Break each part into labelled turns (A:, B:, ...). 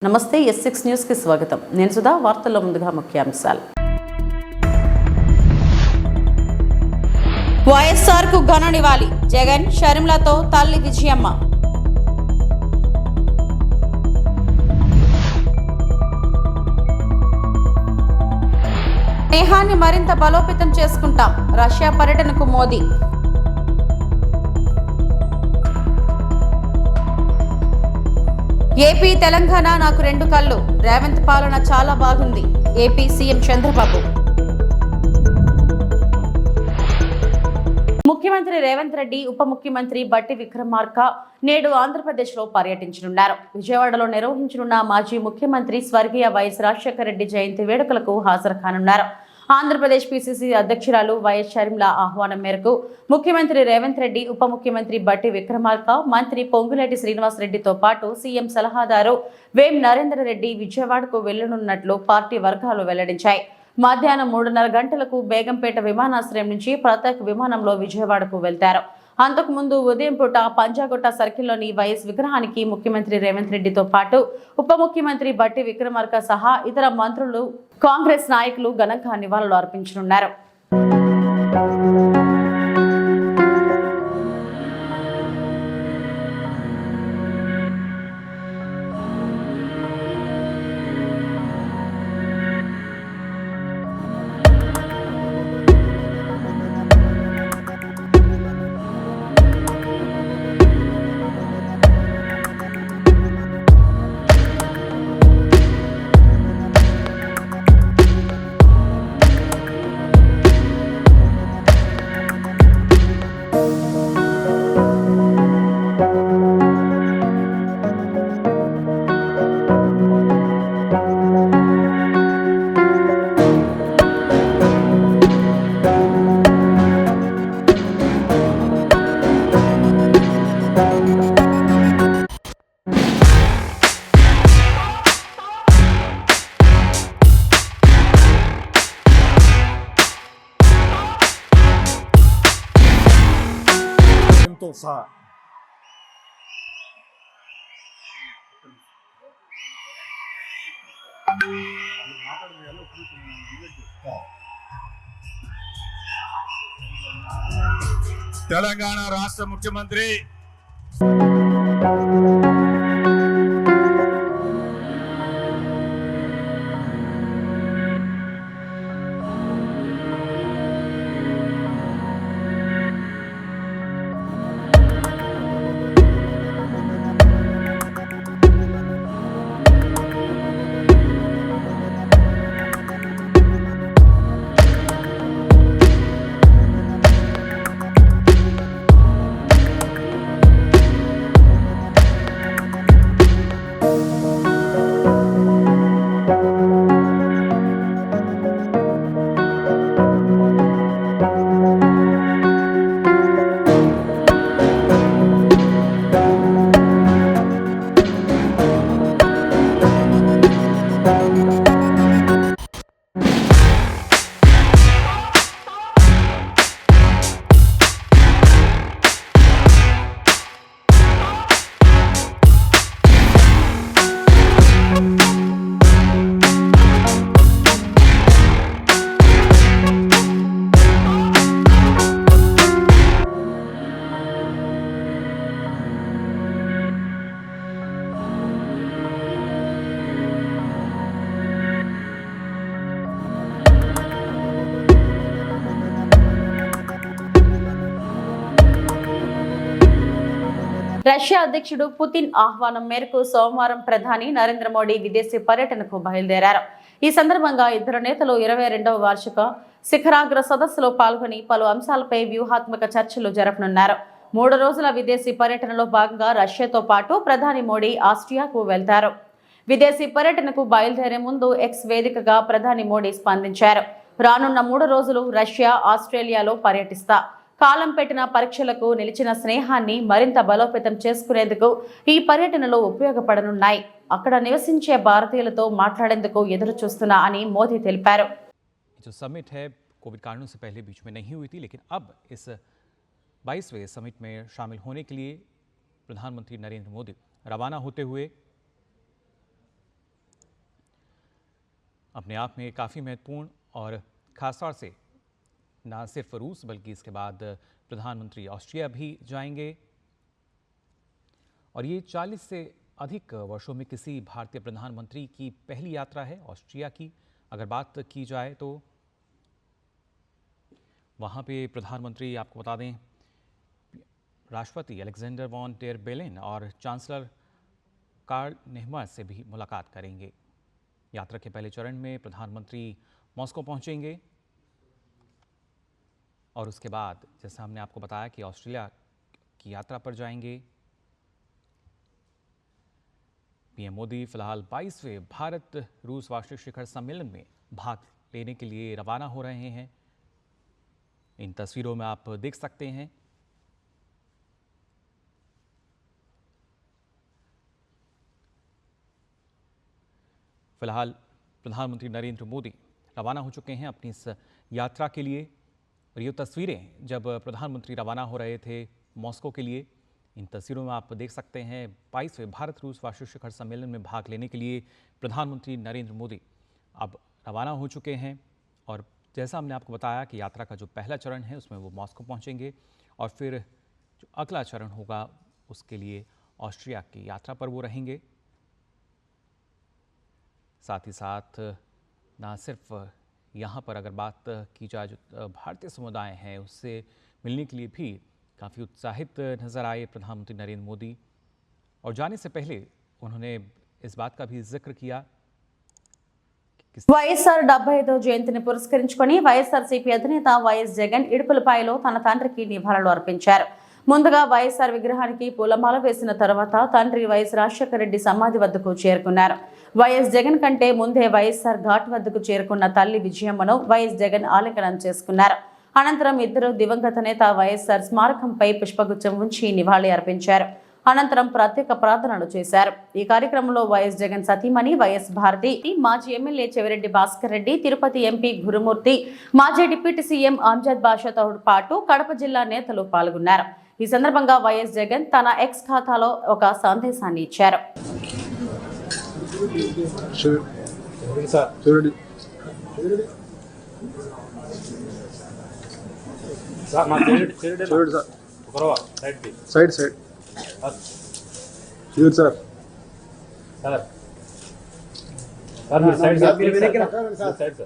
A: నమస్తే S6 news కి స్వాగతం. నేను సుధా. వార్తల్లో ముందుగా ముఖ్యాంశాలు. వైఎస్ఆర్ కు ఘన నివాళి. జగన్ షర్మిలతో తల్లి విజయమ్మ. స్నేహాన్ని మరింత బలోపేతం చేసుకుంటాం. రష్యా పర్యటనకు మోదీ. ఏపీ తెలంగాణ నాకు రెండు కళ్ళు. రేవంత్ పాలన చాలా బాగుంది. AP CM Chandrababu. ముఖ్యమంత్రి రేవంత్ రెడ్డి, ఉప ముఖ్యమంత్రి బట్టి విక్రమార్క నేడు ఆంధ్రప్రదేశ్లో పర్యటించనున్నారు. విజయవాడలో నిర్వహించనున్న మాజీ ముఖ్యమంత్రి స్వర్గీయ వైఎస్ రాజశేఖర రెడ్డి జయంతి వేడుకలకు హాజరు కానున్నారు. ఆంధ్రప్రదేశ్ పిసిసి అధ్యక్షురాలు వైఎస్ షర్మిల ఆహ్వానం మేరకు ముఖ్యమంత్రి రేవంత్ రెడ్డి, ఉప ముఖ్యమంత్రి బట్టి విక్రమార్క, మంత్రి పొంగులేటి శ్రీనివాసరెడ్డితో పాటు సీఎం సలహాదారు వేం నరేందర్ రెడ్డి విజయవాడకు వెళ్లనున్నట్లు పార్టీ వర్గాలు వెల్లడించాయి. మధ్యాహ్నం 3:30 గంటలకు బేగంపేట విమానాశ్రయం నుంచి ప్రత్యేక విమానంలో విజయవాడకు వెళ్తారు. అంతకుముందు ఉదయం పూట పంజాగుట్ట సర్కిల్లోని వైఎస్ విగ్రహానికి ముఖ్యమంత్రి రేవంత్ రెడ్డితో పాటు ఉప ముఖ్యమంత్రి బట్టి విక్రమార్క సహా ఇతర మంత్రులు, కాంగ్రెస్ నాయకులు ఘనంగా నివాళులు అర్పించనున్నారు.
B: తెలంగాణ రాష్ట్ర ముఖ్యమంత్రి
A: రష్యా అధ్యక్షుడు పుతిన్ ఆహ్వానం మేరకు సోమవారం ప్రధాని నరేంద్ర మోడీ విదేశీ పర్యటనకు బయలుదేరారు. ఈ సందర్భంగా ఇద్దరు నేతలు 22వ వార్షిక శిఖరాగ్ర సదస్సులో పాల్గొని పలు అంశాలపై వ్యూహాత్మక చర్చలు జరపనున్నారు. 3 రోజుల విదేశీ పర్యటనలో భాగంగా రష్యాతో పాటు ప్రధాని మోడీ ఆస్ట్రియాకు వెళ్తారు. విదేశీ పర్యటనకు బయలుదేరే ముందు ఎక్స్ వేదికగా ప్రధాని మోడీ స్పందించారు. రానున్న 3 రోజులు రష్యా, ఆస్ట్రేలియాలో పర్యటిస్తా. కాలం పెట్టిన పరీక్షలకు నిలిచిన స్నేహాన్ని మరింత బలోపేతం చేసుకునేందుకు ఈ పర్యటనలో ఉపయోగపడనున్నాయి. అక్కడ నివసించే భారతీయులతో మాట్లాడేందుకు ఎదురు చూస్తున్నా అని మోదీ తెలిపారు.
C: जो समिट है कोविड कारणों से पहले बीच में नहीं हुई थी, लेकिन अब इस 22वें समिट में शामिल होने के लिए प्रधानमंत्री नरेंद्र मोदी रवाना होते हुए अपने आप में काफ़ी महत्वपूर्ण और ख़ासतौर से ना सिर्फ रूस बल्कि इसके बाद प्रधानमंत्री ऑस्ट्रिया भी जाएंगे और ये 40 से अधिक वर्षों में किसी भारतीय प्रधानमंत्री की पहली यात्रा है ऑस्ट्रिया की। अगर बात की जाए तो वहाँ पे प्रधानमंत्री, आपको बता दें, राष्ट्रपति अलेक्जेंडर वॉन डेर बेलेन और चांसलर कार्ल नेहमर से भी मुलाकात करेंगे। यात्रा के पहले चरण में प्रधानमंत्री मॉस्को पहुंचेंगे और उसके बाद जैसा हमने आपको बताया कि ऑस्ट्रेलिया की यात्रा पर जाएंगे। पीएम मोदी फिलहाल 22वें भारत रूस वार्षिक शिखर सम्मेलन में भाग लेने के लिए रवाना हो रहे हैं। इन तस्वीरों में आप देख सकते हैं फिलहाल प्रधानमंत्री नरेंद्र मोदी रवाना हो चुके हैं अपनी इस यात्रा के लिए और ये तस्वीरें जब प्रधानमंत्री रवाना हो रहे थे मॉस्को के लिए, इन तस्वीरों में आप देख सकते हैं 22वें भारत रूस वार्षिक शिखर सम्मेलन में भाग लेने के लिए प्रधानमंत्री नरेंद्र मोदी अब रवाना हो चुके हैं। और जैसा हमने आपको बताया कि यात्रा का जो पहला चरण है उसमें वो मॉस्को पहुंचेंगे और फिर जो अगला चरण होगा उसके लिए ऑस्ट्रिया की यात्रा पर वो रहेंगे। साथ ही साथ ना सिर्फ यहाँ पर अगर बात की जाए जो भारतीय समुदाय हैं उससे मिलने के लिए भी काफ़ी उत्साहित नजर आए प्रधानमंत्री नरेंद्र मोदी। और जाने से पहले उन्होंने इस बात का भी जिक्र किया
A: వైఎస్ఆర్ 75వ జయంతిని పురస్కరించుకొని వైఎస్ఆర్సీపీ అధినేత వైఎస్ జగన్ ఇడుపులపాయలో తన తండ్రికి నివాళులు అర్పించారు. ముందుగా వైఎస్ఆర్ విగ్రహానికి పూలమాల వేసిన తర్వాత తండ్రి వైఎస్ రాజశేఖర రెడ్డి సమాధి వద్దకు చేరుకున్నారు. వైఎస్ జగన్ కంటే ముందే వైఎస్ఆర్ ఘాట్ వద్దకు చేరుకున్న తల్లి విజయమ్మను వైఎస్ జగన్ ఆలింగనం చేసుకున్నారు. అనంతరం ఇద్దరు దివంగత నేత వైఎస్ఆర్ స్మారకంపై పుష్పగుచ్చం ఉంచి నివాళి అర్పించారు. అనంతరం ప్రత్యేక ప్రార్థనలు చేశారు. ఈ కార్యక్రమంలో వైఎస్ జగన్ సతీమణి వైఎస్ భారతి, మాజీ ఎమ్మెల్యే చెవిరెడ్డి భాస్కర్ రెడ్డి, తిరుపతి ఎంపీ గురుమూర్తి, మాజీ డిప్యూటీ సీఎం అమ్జద్ బాషాతో పాటు కడప జిల్లా నేతలు పాల్గొన్నారు. ఈ సందర్భంగా వైఎస్ జగన్ తన ఎక్స్ ఖాతాలో ఒక సందేశాన్ని ఇచ్చారు.
D: సైడ్ చూడు సార్ సైడ్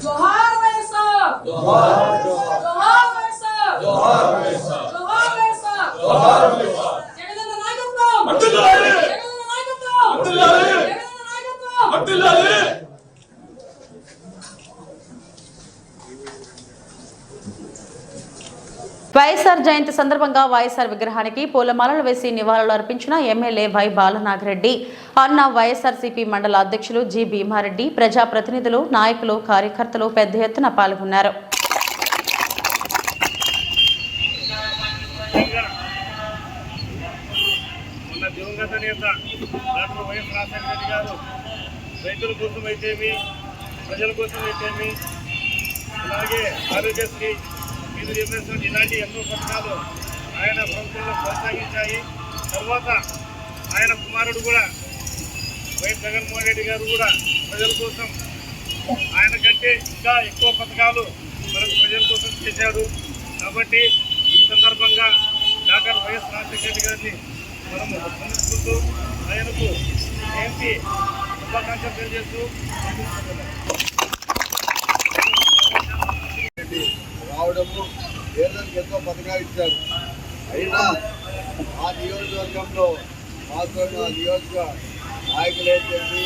E: जोहार वैसा जोहार जोहार वैसा जोहार वैसा जोहार वैसा जोहार वैसा जगदन नायकत्व अब्दुल्लाह जगदन नायकत्व अब्दुल्लाह जगदन नायकत्व अब्दुल्लाह
A: వైఎస్ఆర్ జయంతి సందర్భంగా వైఎస్ఆర్ విగ్రహానికి పూలమాలలు వేసి నివాళులు అర్పించిన ఎమ్మెల్యే వై బాలనాగరెడ్డి, అన్న వైఎస్ఆర్సీపీ మండల అధ్యక్షులు జి భీమారెడ్డి, ప్రజాప్రతినిధులు, నాయకులు, కార్యకర్తలు పెద్ద ఎత్తున పాల్గొన్నారు.
B: మీరు చెప్పినటువంటి ఇలాంటి ఎన్నో పథకాలు ఆయన ప్రభుత్వంలో కొనసాగించాయి. తర్వాత ఆయన కుమారుడు కూడా వైఎస్ జగన్మోహన్ రెడ్డి గారు కూడా ప్రజల కోసం ఆయన కంటే ఇంకా ఎక్కువ పథకాలు మనకు ప్రజల కోసం చేశారు. కాబట్టి ఈ సందర్భంగా డాక్టర్ వైఎస్ రాజశేఖర రెడ్డి గారిని మనము స్మరించుకుంటూ ఆయనకు జయంతి శుభాకాంక్షలు తెలియజేస్తూ
D: రావడము పేదలకు ఎంతో పథకాలు ఇచ్చారు. అయినా ఆ నియోజకవర్గంలో మాత్రం ఆ నియోజక నాయకులు ఏంటండి,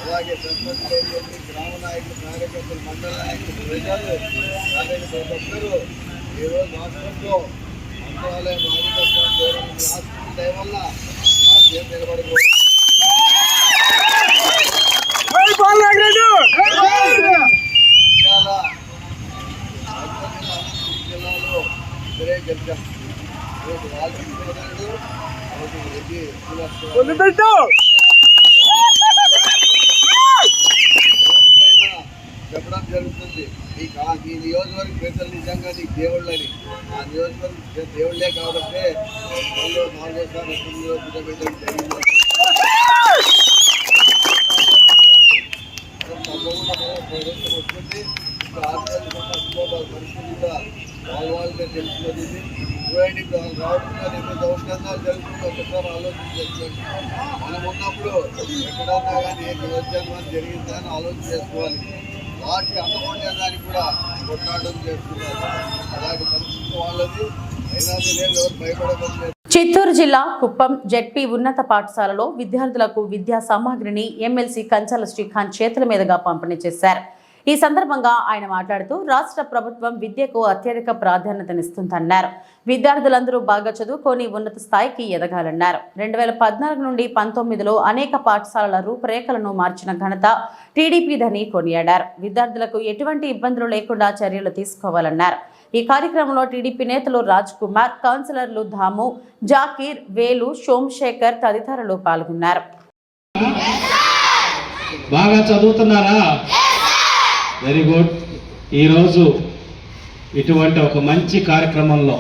D: అలాగే సర్పంచులు ఏంటండి, గ్రామ నాయకులు, కార్యకర్తలు, మండల నాయకులు, ప్రజలు ప్రతి ఒక్కరూ ఈరోజు రాష్ట్రంలో మంత్రాలయం రాజకీయ రాష్ట్రం దయ వల్ల ఆ పేరు నిలబడకూడదు. జిల్లాలో ఇద్దరే గెలిచాం. వాల్మీకి సోదరుడు, రెడ్డి చెప్పడం జరుగుతుంది. ఈ నియోజకవర్గ ప్రజలు నిజంగా నీకు దేవుళ్ళని, ఆ నియోజకవర్గ దేవుళ్ళే కాబట్టి వాళ్ళు 4 సార్లు కూర్చోబెట్టడం జరిగింది. తప్పకుండా ప్రభుత్వం వస్తుంది. మనుషులు కూడా వాళ్ళుగా తెలుసుకొని చూడండి. రావడం ఎన్నో దౌర్జన్యాలు జరుగుతుంది. ఒకసారి ఆలోచన చేసుకోండి. మనం ఉన్నప్పుడు ఎక్కడన్నా కానీ ఏ దౌర్జన్యం జరిగిందా అని ఆలోచన చేసుకోవాలి. వాటికి అంతమొండేదానికి కూడా కొట్లాటం చేస్తున్నారు. అలాంటి పరిస్థితి వాళ్ళది. అయినా ఎవరు భయపడలేదు.
A: చిత్తూరు జిల్లా కుప్పం జెడ్పీ ఉన్నత పాఠశాలలో విద్యార్థులకు విద్యా సామాగ్రిని ఎమ్మెల్సీ కంచాల శ్రీకాంత్ చేతుల మీదుగా పంపిణీ చేశారు. ఈ సందర్భంగా ఆయన మాట్లాడుతూ రాష్ట్ర ప్రభుత్వం విద్యకు అత్యధిక ప్రాధాన్యతనిస్తుందన్నారు. విద్యార్థులందరూ బాగా చదువుకొని ఉన్నత స్థాయికి ఎదగాలన్నారు. 2014 నుండి 19లో అనేక పాఠశాలల రూపురేఖలను మార్చిన ఘనత టీడీపీదని కొనియాడారు. విద్యార్థులకు ఎటువంటి ఇబ్బందులు లేకుండా చర్యలు తీసుకోవాలన్నారు. ఈ కార్యక్రమంలో టీడీపీ నేతలు రాజ్ కుమార్, కౌన్సిలర్లు ధాము, జాకీర్, వేలు, సోమశేఖర్ తదితరులు పాల్గొన్నారు.
F: బాగా చదువుతున్నారా? Very good. ఈరోజు ఇటువంటి ఒక మంచి కార్యక్రమంలో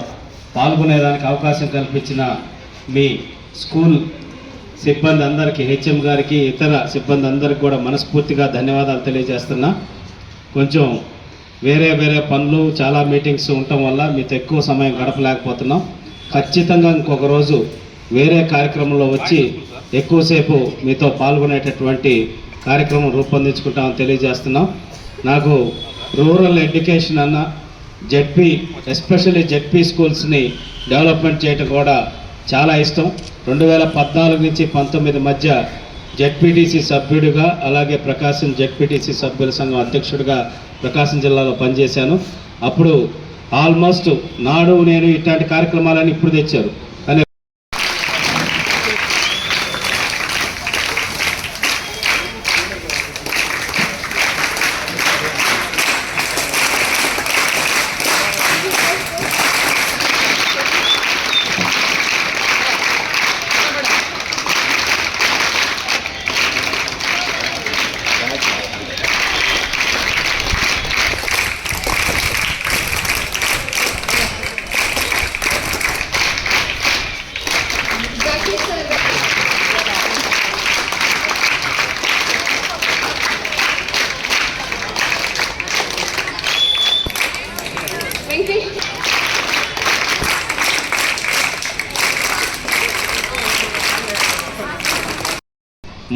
F: పాల్గొనేదానికి అవకాశం కల్పించిన మీ స్కూల్ సిబ్బంది అందరికీ, హెచ్ఎం గారికి, ఇతర సిబ్బంది అందరికీ కూడా మనస్ఫూర్తిగా ధన్యవాదాలు తెలియజేస్తున్నా. కొంచెం వేరే పనులు, చాలా మీటింగ్స్ ఉండటం వల్ల మీతో ఎక్కువ సమయం గడపలేకపోతున్నాం. ఖచ్చితంగా ఇంకొక రోజు వేరే కార్యక్రమంలో వచ్చి ఎక్కువసేపు మీతో పాల్గొనేటటువంటి కార్యక్రమం రూపొందించుకుంటామని తెలియజేస్తున్నాం. నాకు రూరల్ ఎడ్యుకేషన్ అన్న జెడ్పీ, ఎస్పెషల్లీ జెడ్పీ స్కూల్స్ని డెవలప్మెంట్ చేయడం కూడా చాలా ఇష్టం. 2014 నుంచి 19 మధ్య జెడ్పీటీసీ సభ్యుడిగా, అలాగే ప్రకాశం జెడ్పీటీసీ సభ్యుల సంఘం అధ్యక్షుడిగా ప్రకాశం జిల్లాలో పనిచేశాను. అప్పుడు ఆల్మోస్ట్ నాడు నేను ఇట్లాంటి కార్యక్రమాలని ఇప్పుడు తెచ్చారు. కానీ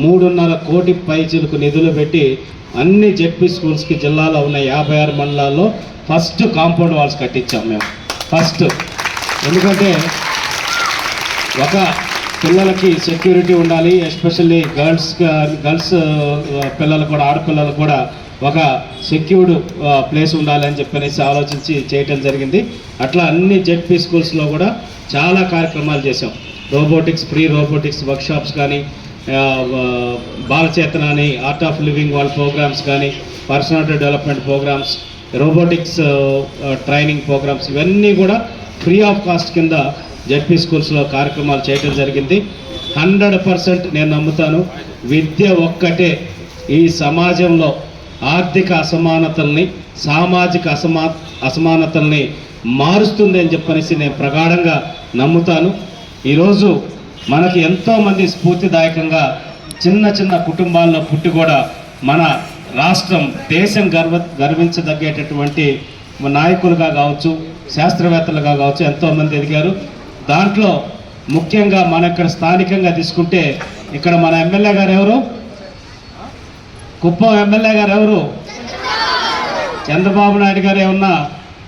F: 3.5 కోటి పైచిలకు నిధులు పెట్టి అన్ని జెడ్పీ స్కూల్స్కి జిల్లాలో ఉన్న 56 మండలాల్లో ఫస్ట్ కాంపౌండ్ వాల్స్ కట్టించాం మేము. ఫస్ట్ ఎందుకంటే ఒక పిల్లలకి సెక్యూరిటీ ఉండాలి, ఎస్పెషల్లీ గర్ల్స్ పిల్లలు కూడా, ఆడపిల్లలు కూడా ఒక సెక్యూర్డ్ ప్లేస్ ఉండాలి అని చెప్పనేసి ఆలోచించి చేయటం జరిగింది. అట్లా అన్ని జెడ్పీ స్కూల్స్లో కూడా చాలా కార్యక్రమాలు చేసాం. రోబోటిక్స్, ఫ్రీ రోబోటిక్స్ వర్క్షాప్స్ కానీ, బాలచేతన అని ఆర్ట్ ఆఫ్ లివింగ్ వాళ్ళ ప్రోగ్రామ్స్ కానీ, personality development programmes, robotics training programmes, ఇవన్నీ కూడా ఫ్రీ ఆఫ్ కాస్ట్ కింద జెడ్పీ స్కూల్స్లో కార్యక్రమాలు చేయడం జరిగింది. 100% నేను నమ్ముతాను, విద్య ఒక్కటే ఈ సమాజంలో ఆర్థిక అసమానతల్ని, సామాజిక అసమానతల్ని మారుస్తుంది అని చెప్పనేసి నేను ప్రగాఢంగా నమ్ముతాను. ఈరోజు మనకి ఎంతోమంది స్ఫూర్తిదాయకంగా చిన్న చిన్న కుటుంబాల్లో పుట్టి కూడా మన రాష్ట్రం దేశం గర్వించదగ్గేటటువంటి నాయకులుగా కావచ్చు, శాస్త్రవేత్తలుగా కావచ్చు ఎంతోమంది ఎదిగారు. దాంట్లో ముఖ్యంగా మన ఇక్కడ స్థానికంగా తీసుకుంటే ఇక్కడ మన ఎమ్మెల్యే గారు ఎవరు? కుప్పం ఎమ్మెల్యే గారు ఎవరు? చంద్రబాబు నాయుడు గారు ఏమన్నా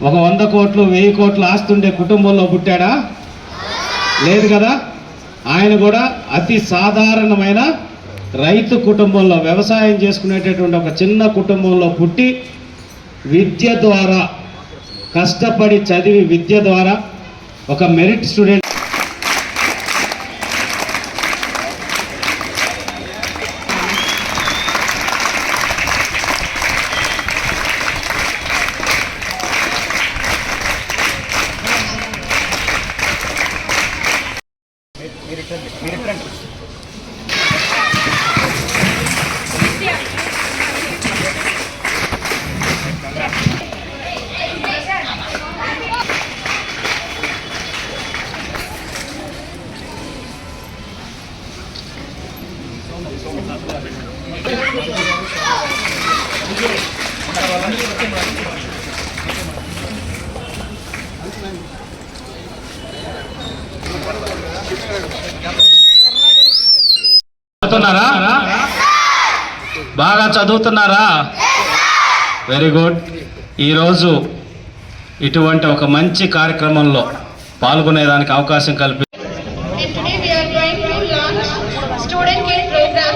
F: ఒక 100 కోట్లు 1000 కోట్లు ఆస్తుండే కుటుంబంలో పుట్టాడా? లేదు కదా. ఆయన కూడా అతి సాధారణమైన రైతు కుటుంబంలో వ్యవసాయం చేసుకునేటటువంటి ఒక చిన్న కుటుంబంలో పుట్టి విద్య ద్వారా కష్టపడి చదివి విద్య ద్వారా ఒక మెరిట్ స్టూడెంట్ చదువుతున్నారా? బాగా చదువుతున్నారా? Very good. ఈరోజు ఇటువంటి ఒక మంచి కార్యక్రమంలో పాల్గొనేదానికి అవకాశం కల్పి
G: And today we are going to launch student kit program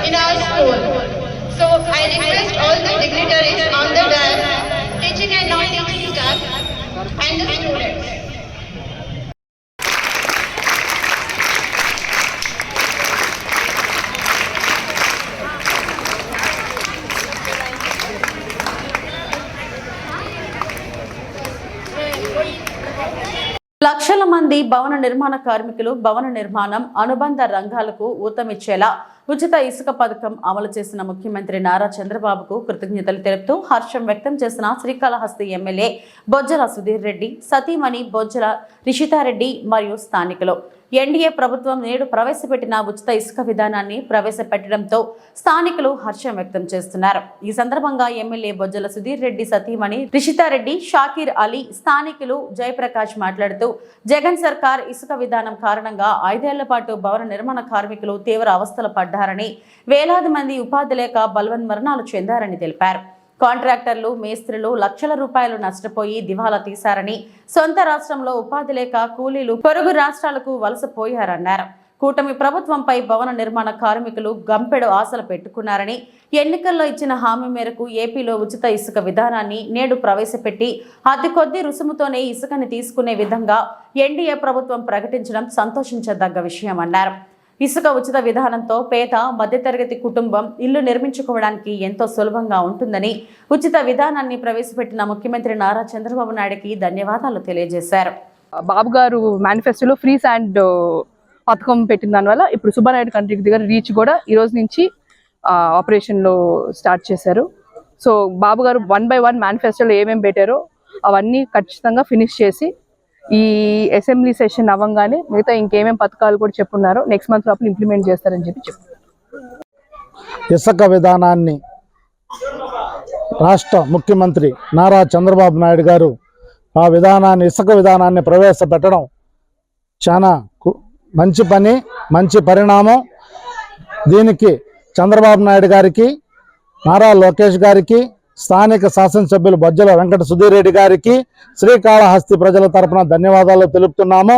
G: in our school. So I request all the dignitaries on the dais, teaching and non-teaching staff, and the students.
A: లక్షల మంది భవన నిర్మాణ కార్మికులు భవన నిర్మాణం అనుబంధ రంగాలకు ఊతమిచ్చేలా ఉచిత ఇసుక పథకం అమలు చేసిన ముఖ్యమంత్రి నారా చంద్రబాబుకు కృతజ్ఞతలు తెలుపుతూ హర్షం వ్యక్తం చేసిన శ్రీకాళహస్తి ఎమ్మెల్యే బొజ్జల సుధీర్ రెడ్డి, సతీమణి బొజ్జల రిషితారెడ్డి మరియు స్థానికులు. ఎన్డీఏ ప్రభుత్వం నేడు ప్రవేశపెట్టిన ఉచిత ఇసుక విధానాన్ని ప్రవేశపెట్టడంతో స్థానికులు హర్షం వ్యక్తం చేస్తున్నారు. ఈ సందర్భంగా ఎమ్మెల్యే బొజ్జల సుధీర్ రెడ్డి సతీమణి రిషితారెడ్డి, షాకీర్ అలీ, స్థానికులు జయప్రకాష్ మాట్లాడుతూ జగన్ సర్కార్ ఇసుక విధానం కారణంగా 5 ఏళ్ల పాటు భవన నిర్మాణ కార్మికులు తీవ్ర అవస్థలు పడ్డారని, వేలాది మంది ఉపాధి లేక బలవన్మరణాలు చెందారని తెలిపారు. కాంట్రాక్టర్లు, మేస్త్రులు లక్షల రూపాయలు నష్టపోయి దివాలా తీశారని, సొంత రాష్ట్రంలో ఉపాధి లేక కూలీలు పొరుగు రాష్ట్రాలకు వలసపోయారన్నారు. కూటమి ప్రభుత్వంపై భవన నిర్మాణ కార్మికులు గంపెడు ఆశలు పెట్టుకున్నారని, ఎన్నికల్లో ఇచ్చిన హామీ మేరకు ఏపీలో ఉచిత ఇసుక విధానాన్ని నేడు ప్రవేశపెట్టి అతి కొద్ది రుసుముతోనే ఇసుకని తీసుకునే విధంగా ఎన్డీఏ ప్రభుత్వం ప్రకటించడం సంతోషించదగ్గ విషయమన్నారు. ఇసుక ఉచిత విధానంతో పేద మధ్యతరగతి కుటుంబం ఇల్లు నిర్మించుకోవడానికి ఎంతో సులభంగా ఉంటుందని, ఉచిత విధానాన్ని ప్రవేశపెట్టిన ముఖ్యమంత్రి నారా చంద్రబాబు నాయుడుకి ధన్యవాదాలు తెలియజేశారు.
H: బాబు గారు మేనిఫెస్టోలో ఫ్రీ శాండ్ పథకం పెట్టిన దానివల్ల ఇప్పుడు సుబ్బానాయుడు కంట్రీ దగ్గర రీచ్ కూడా ఈ రోజు నుంచి ఆపరేషన్లో స్టార్ట్ చేశారు. సో బాబు గారు 1 by 1 మేనిఫెస్టోలో ఏమేమి పెట్టారో అవన్నీ ఖచ్చితంగా ఫినిష్ చేసి ఈ అసెంబ్లీ సెషన్ అవ్వగానే మిగతా ఇంకేమేం పథకాలు కూడా చెప్పున్నారో నెక్స్ట్ మంత్ లోపల ఇంప్లిమెంట్ చేస్తారని చెప్పి చెప్పారు.
I: ఇసుక విధానాన్ని రాష్ట్ర ముఖ్యమంత్రి నారా చంద్రబాబు నాయుడు గారు ఇసుక విధానాన్ని ప్రవేశపెట్టడం చాలా మంచి పని, మంచి పరిణామం. దీనికి చంద్రబాబు నాయుడు గారికి, నారా లోకేష్ గారికి, స్థానిక శాసనసభ్యులు బొజ్జల వెంకట సుధీర్ రెడ్డి గారికి, శ్రీకాళహస్తి ప్రజల తరపున ధన్యవాదాలు తెలుపుతున్నాము.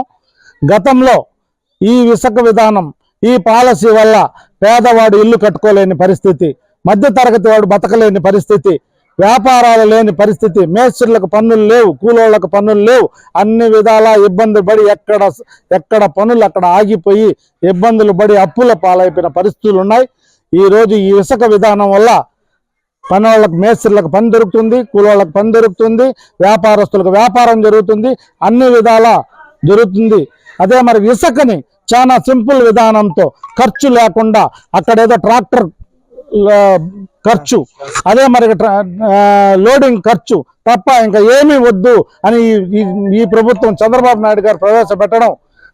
I: గతంలో ఈ ఇసుక విధానం, ఈ పాలసీ వల్ల పేదవాడు ఇల్లు కట్టుకోలేని పరిస్థితి, మధ్యతరగతి వాడు బతకలేని పరిస్థితి, వ్యాపారాలు లేని పరిస్థితి, మేస్త్రులకు పన్నులు లేవు, కూలోళ్లకు పన్నులు లేవు, అన్ని విధాలా ఇబ్బంది పడి ఎక్కడ పనులు అక్కడ ఆగిపోయి ఇబ్బందులు పడి అప్పుల పాలైపోయిన పరిస్థితులు ఉన్నాయి. ఈరోజు ఈ ఇసుక విధానం వల్ల పని వాళ్ళకు, మేస్త్రులకు పని దొరుకుతుంది, కూలోళ్ళకు పని దొరుకుతుంది, వ్యాపారస్తులకు వ్యాపారం జరుగుతుంది, అన్ని విధాలా జరుగుతుంది. అదే మరి ఇసుకని చాలా సింపుల్ విధానంతో ఖర్చు లేకుండా, అక్కడేదో ట్రాక్టర్ ఖర్చు, అదే మరి లోడింగ్ ఖర్చు తప్ప ఇంకా ఏమీ వద్దు అని ఈ ప్రభుత్వం చంద్రబాబు నాయుడు గారు ప్రవేశపెట్టడం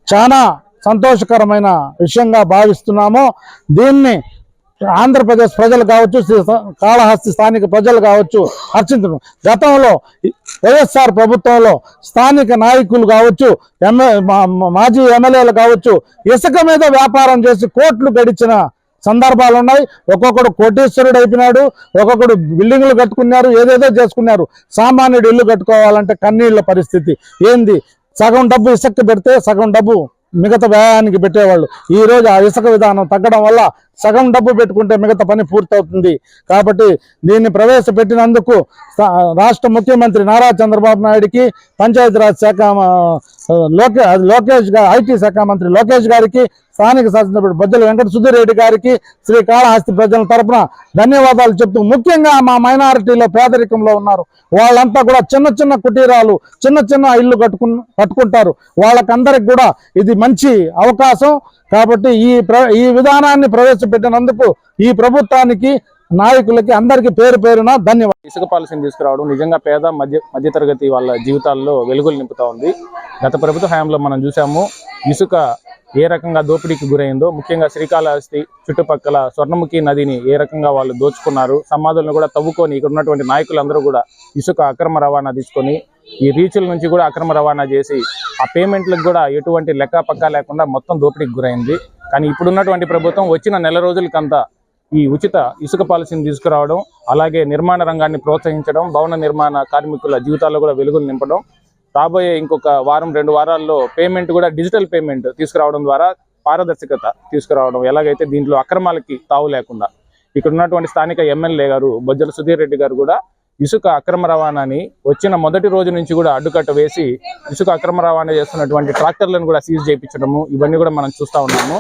I: చాలా సంతోషకరమైన విషయంగా భావిస్తున్నాము. దీన్ని ఆంధ్రప్రదేశ్ ప్రజలు కావచ్చు, కాళహస్తి స్థానిక ప్రజలు కావచ్చు హర్షించడం. గతంలో వైఎస్ఆర్ ప్రభుత్వంలో స్థానిక నాయకులు కావచ్చు, మాజీ ఎమ్మెల్యేలు కావచ్చు ఇసుక మీద వ్యాపారం చేసి కోట్లు గడిచిన సందర్భాలు ఉన్నాయి. ఒక్కొక్కడు కోటీశ్వరుడు అయిపోయినాడు, ఒక్కొక్కడు బిల్డింగ్లు కట్టుకున్నారు, ఏదేదో చేసుకున్నారు. సామాన్యుడు ఇల్లు కట్టుకోవాలంటే కన్నీళ్ళ పరిస్థితి ఏంది? సగం డబ్బు ఇసుక పెడితే సగం డబ్బు మిగతా వ్యయానికి పెట్టేవాళ్ళు. ఈరోజు ఆ ఇసుక విధానం తగ్గడం వల్ల సగం డబ్బు పెట్టుకుంటే మిగతా పని పూర్తవుతుంది. కాబట్టి దీన్ని ప్రవేశపెట్టినందుకు రాష్ట్ర ముఖ్యమంత్రి నారా చంద్రబాబు నాయుడికి, పంచాయతీరాజ్ శాఖ లోకేష్ గారు, ఐటీ శాఖ మంత్రి లోకేష్ గారికి, స్థానిక శాసనసభ్యుడు బొజ్జల వెంకట సుధీర్ రెడ్డి గారికి, శ్రీకాళహస్తి ప్రజల తరపున ధన్యవాదాలు చెప్తూ, ముఖ్యంగా మా మైనారిటీలో పేదరికంలో ఉన్నారు వాళ్ళంతా కూడా చిన్న చిన్న కుటీరాలు, చిన్న చిన్న ఇల్లు కట్టుకుంటారు. వాళ్ళకందరికి కూడా ఇది మంచి అవకాశం. కాబట్టి ఈ విధానాన్ని ప్రవేశపెట్టినందుకు ఈ ప్రభుత్వానికి, నాయకులకి అందరికీ పేరు పేరున ధన్యవాదాలు.
J: ఇసుక పాలసీని తీసుకురావడం నిజంగా పేద మధ్యతరగతి వాళ్ళ జీవితాల్లో వెలుగులు నింపుతా ఉంది. గత ప్రభుత్వ హయాంలో మనం చూసాము ఇసుక ఏ రకంగా దోపిడీకి గురైందో. ముఖ్యంగా శ్రీకాళహస్తి చుట్టుపక్కల స్వర్ణముఖి నదిని ఏ రకంగా వాళ్ళు దోచుకున్నారు. సమాధులను కూడా తవ్వుకొని ఇక్కడ ఉన్నటువంటి నాయకులందరూ కూడా ఇసుక అక్రమ రవాణా తీసుకొని ఈ రీచుల నుంచి కూడా అక్రమ రవాణా చేసి ఆ పేమెంట్లకు కూడా ఎటువంటి లెక్క పక్కా లేకుండా మొత్తం దోపిడీకి గురైంది. కానీ ఇప్పుడున్నటువంటి ప్రభుత్వం వచ్చిన నెల రోజులకంతా ఈ ఉచిత ఇసుక పాలసీని తీసుకురావడం, అలాగే నిర్మాణ రంగాన్ని ప్రోత్సహించడం, భవన నిర్మాణ కార్మికుల జీవితాల్లో కూడా వెలుగులు నింపడం, రాబోయే ఇంకొక వారం 2 వారాల్లో పేమెంట్ కూడా డిజిటల్ పేమెంట్ తీసుకురావడం ద్వారా పారదర్శకత తీసుకురావడం, ఎలాగైతే దీంట్లో అక్రమాలకి తావు లేకుండా. ఇక్కడ ఉన్నటువంటి స్థానిక ఎమ్మెల్యే గారు బొజ్జల సుధీర్ రెడ్డి గారు కూడా ఇసుక అక్రమ రవాణాని వచ్చిన మొదటి రోజు నుంచి కూడా అడ్డుకట్ట వేసి ఇసుక అక్రమ రవాణా చేస్తున్నటువంటి ట్రాక్టర్లను కూడా సీజ్ చేయించడము, ఇవన్నీ కూడా మనం చూస్తూ ఉన్నాము.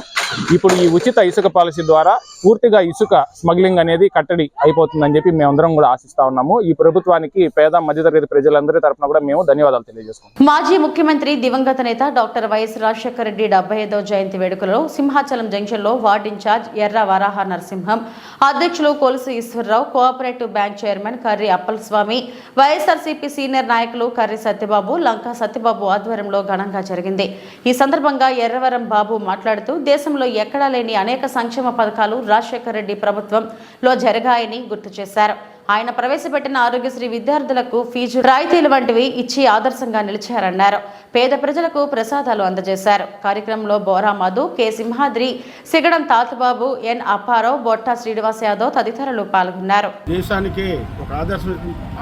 J: ఇప్పుడు ఈ ఉచిత ఇసుక పాలసీ ద్వారా పూర్తిగా ఇసుక స్మగ్లింగ్ అనేది కట్టడి అయిపోతుందని చెప్పి మేమందరం కూడా ఆశిస్తా ఉన్నాము. ఈ ప్రభుత్వానికి పేద మధ్యతరగతి ప్రజలందరి తరఫున కూడా మేము ధన్యవాదాలు తెలియజేసుకుంటాం.
A: మాజీ ముఖ్యమంత్రి దివంగత నేత డాక్టర్ వైఎస్ రాజశేఖర రెడ్డి 75వ జయంతి వేడుకలలో సింహాచలం జంక్షన్ లో వార్డ్ ఇన్ఛార్జ్ ఎర్ర వరాహ నరసింహం, అధ్యక్షులు Kolusu Eswararao, cooperative bank chairman Karri Appalaswamy, YSRCP senior నాయకులు కర్రి సత్యబాబు, లంకా సత్యబాబు ఆధ్వర్యంలో ఘనంగా జరిగింది. ఈ సందర్భంగా ఎర్రవరం బాబు మాట్లాడుతూ దేశంలో ఎక్కడా లేని అనేక సంక్షేమ పథకాలు రాజశేఖర రెడ్డి ప్రభుత్వంలో జరిగాయని గుర్తు చేశారు. ఆయన ప్రవేశపెట్టిన ఆరోగ్యశ్రీ విద్యార్థులకు ఫీజు రాయితీలు వంటివి ఇచ్చి ఆదర్శంగా నిలిచారన్నారు. పేద ప్రజలకు ప్రసాదాలు అందజేశారు. కార్యక్రమంలో బోరా మధు, కె సింహాద్రి, సిగడం తాతబాబు, ఎన్ అప్పారావు, బొట్టా శ్రీనివాస్ యాదవ్ తదితరులు పాల్గొన్నారు.
K: దేశానికి ఒక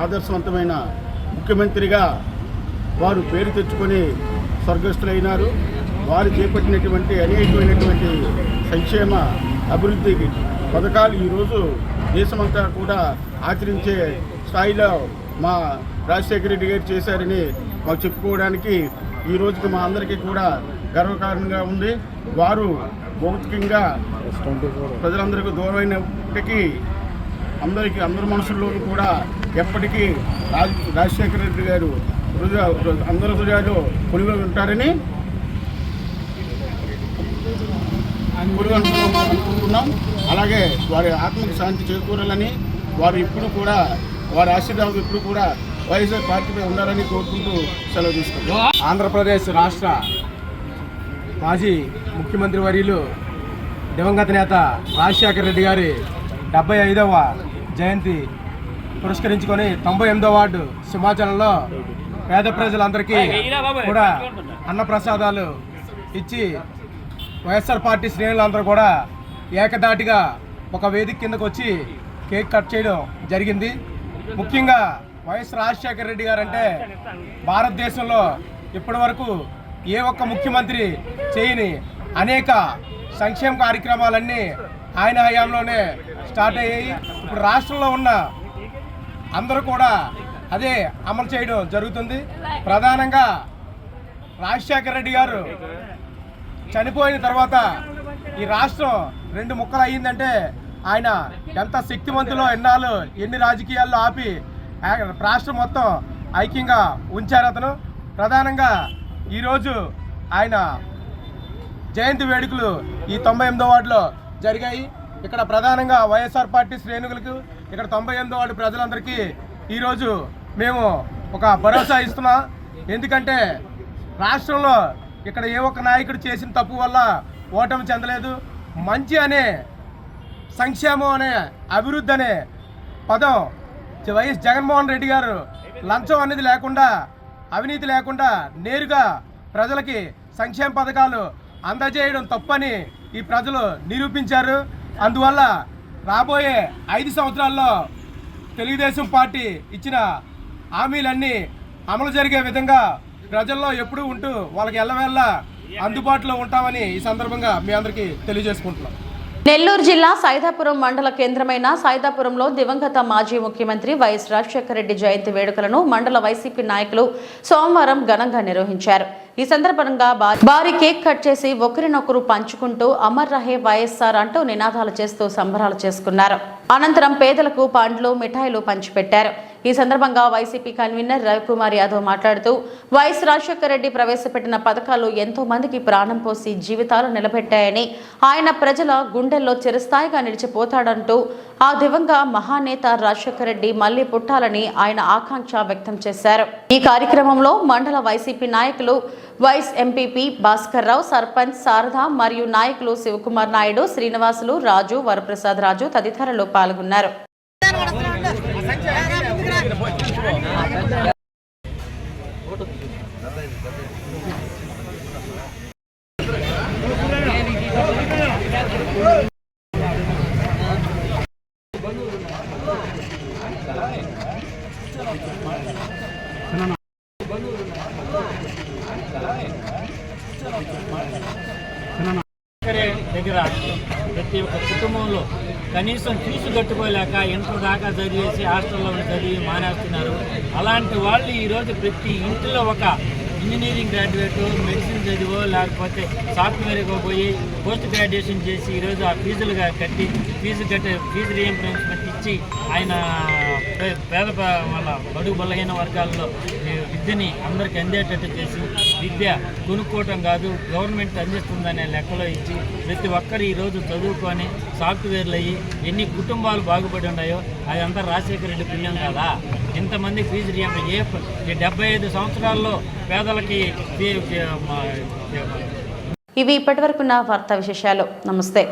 K: ఆదర్శవంతమైన ముఖ్యమంత్రిగా వారు పేరు తెచ్చుకొని స్వర్గస్థులైనారు. వారు చేపట్టినటువంటి అనేకమైనటువంటి సంక్షేమ అభివృద్ధి పథకాలు ఈరోజు దేశమంతా కూడా ఆచరించే స్థాయిలో మా రాజశేఖర రెడ్డి గారు చేశారని మాకు చెప్పుకోవడానికి ఈ రోజుకి మా అందరికీ కూడా గర్వకారణంగా ఉంది. వారు భౌతికంగా ప్రజలందరికీ దూరమైనప్పటికీ అందరి మనసుల్లోనూ కూడా ఎప్పటికీ రాజశేఖర రెడ్డి గారు అందరి హృదయాలు కొలువై ఉంటారని అనుకుంటున్నాం. అలాగే వారి ఆత్మకు శాంతి చేకూరాలని, వారు ఇప్పుడు కూడా వారి ఆశీర్వాదం ఇప్పుడు కూడా వైఎస్ఆర్ పార్టీపై ఉండాలని కోరుకుంటూ సెలవు తీసుకుంటాం.
L: ఆంధ్రప్రదేశ్ రాష్ట్ర మాజీ ముఖ్యమంత్రి వర్యులు దివంగత నేత రాజశేఖర రెడ్డి గారి 75వ జయంతి పురస్కరించుకొని 98వ వార్డు సింహాచలంలో పేద ప్రజలందరికీ కూడా అన్నప్రసాదాలు ఇచ్చి వైఎస్ఆర్ పార్టీ శ్రేణులందరూ కూడా ఏకదాటిగా ఒక వేదిక కిందకు వచ్చి కేక్ కట్ చేయడం జరిగింది. ముఖ్యంగా వైఎస్ రాజశేఖర రెడ్డి గారు అంటే భారతదేశంలో ఇప్పటి వరకు ఏ ఒక్క ముఖ్యమంత్రి చేయని అనేక సంక్షేమ కార్యక్రమాలన్నీ ఆయన హయాంలోనే స్టార్ట్ అయ్యాయి. ఇప్పుడు రాష్ట్రంలో ఉన్న అందరూ కూడా అదే అమలు చేయడం జరుగుతుంది. ప్రధానంగా రాజశేఖర రెడ్డి గారు చనిపోయిన తర్వాత ఈ రాష్ట్రం 2 ముక్కలు అయ్యిందంటే ఆయన ఎంత శక్తివంతులో ఎన్ని రాజకీయాల్లో ఆపి రాష్ట్రం మొత్తం ఐక్యంగా ఉంచారు అతను. ప్రధానంగా ఈరోజు ఆయన జయంతి వేడుకలు ఈ 98వ వార్డులో జరిగాయి. ఇక్కడ ప్రధానంగా వైఎస్ఆర్ పార్టీ శ్రేణులకు, ఇక్కడ 98వ వార్డు ప్రజలందరికీ ఈరోజు మేము ఒక భరోసా ఇస్తున్నాం. ఎందుకంటే రాష్ట్రంలో ఇక్కడ ఏ ఒక్క నాయకుడు చేసిన తప్పు వల్ల ఓటమి చెందలేదు. మంచి అనే, సంక్షేమం అనే, అభివృద్ధి అనే పదం వైఎస్ జగన్మోహన్ రెడ్డి గారు లంచం అనేది లేకుండా, అవినీతి లేకుండా నేరుగా ప్రజలకి సంక్షేమ పథకాలు అందజేయడం తప్పని ఈ ప్రజలు నిరూపించారు. అందువల్ల రాబోయే 5 సంవత్సరాల్లో తెలుగుదేశం పార్టీ ఇచ్చిన హామీలన్నీ అమలు జరిగే విధంగా ప్రజల్లో ఎప్పుడూ ఉంటూ వాళ్ళకి ఎల్లవేళ్ళ అందుబాటులో ఉంటామని ఈ సందర్భంగా మీ అందరికీ తెలియజేసుకుంటున్నాం.
A: నెల్లూరు జిల్లా సైదాపురం మండల కేంద్రమైన సైదాపురంలో దివంగత మాజీ ముఖ్యమంత్రి వైఎస్ రాజశేఖర రెడ్డి జయంతి వేడుకలను మండల వైసీపీ నాయకులు సోమవారం ఘనంగా నిర్వహించారు. ఈ సందర్భంగా భారీ కేక్ కట్ చేసి ఒకరినొకరు పంచుకుంటూ అమర్ రహే వైఎస్ఆర్ అంటూ నినాదాలు చేస్తూ సంబరాలు చేసుకున్నారు. అనంతరం పేదలకు పండ్లు, మిఠాయిలు పంచిపెట్టారు. ఈ సందర్భంగా వైసీపీ కన్వీనర్ రవికుమార్ యాదవ్ మాట్లాడుతూ వైఎస్ రాజశేఖర రెడ్డి ప్రవేశపెట్టిన పథకాలు ఎంతో మందికి ప్రాణం పోసి జీవితాలు నిలబెట్టాయని, ఆయన ప్రజల గుండెల్లో చిరస్థాయిగా నిలిచిపోతాడంటూ ఆ దివంగత మహానేత రాజశేఖర రెడ్డి మళ్లీ పుట్టాలని ఆయన ఆకాంక్ష వ్యక్తం చేశారు. ఈ కార్యక్రమంలో మండల వైసీపీ నాయకులు వైస్ ఎంపీపీ భాస్కర్ రావు, సర్పంచ్ శారద మరియు నాయకులు శివకుమార్ నాయుడు, శ్రీనివాసులు, రాజు, వరప్రసాద్ రాజు తదితరులు పాల్గొన్నారు.
M: దగ్గర ప్రతి ఒక్క కుటుంబంలో కనీసం ఫీజు కట్టుకోలేక ఇంటర్ దాకా చదివేసి హాస్టల్లో చదివి మానేస్తున్నారు. అలాంటి వాళ్ళు ఈరోజు ప్రతి ఇంటిలో ఒక ఇంజనీరింగ్ గ్రాడ్యుయేట్, మెడిసిన్ చదివో లేకపోతే సాఫ్ట్వేర్గా పోయి పోస్ట్ గ్రాడ్యుయేషన్ చేసి ఈరోజు ఆ ఫీజులుగా కట్టి ఫీజు రీఎంబర్స్మెంట్ ఇచ్చి ఆయన పేద వాళ్ళ బడుగు బలహీన వర్గాల్లో విద్యని అందరికీ అందేటట్టు చేసి విద్య కొనుక్కోవటం కాదు గవర్నమెంట్ అందిస్తుందనే లెక్కలో ఇచ్చి ప్రతి ఒక్కరు ఈరోజు చదువుకొని సాఫ్ట్వేర్లు అయ్యి ఎన్ని కుటుంబాలు బాగుపడి ఉన్నాయో అదంతా రాజశేఖర రెడ్డి పుణ్యం కాదా? ఇంతమంది ఫీజు రీఎంబర్స్మెంట్ 75 సంవత్సరాల్లో పేదలకి.
A: ఇవి ఇప్పటివరకున్న వార్తా విశేషాలు. నమస్తే.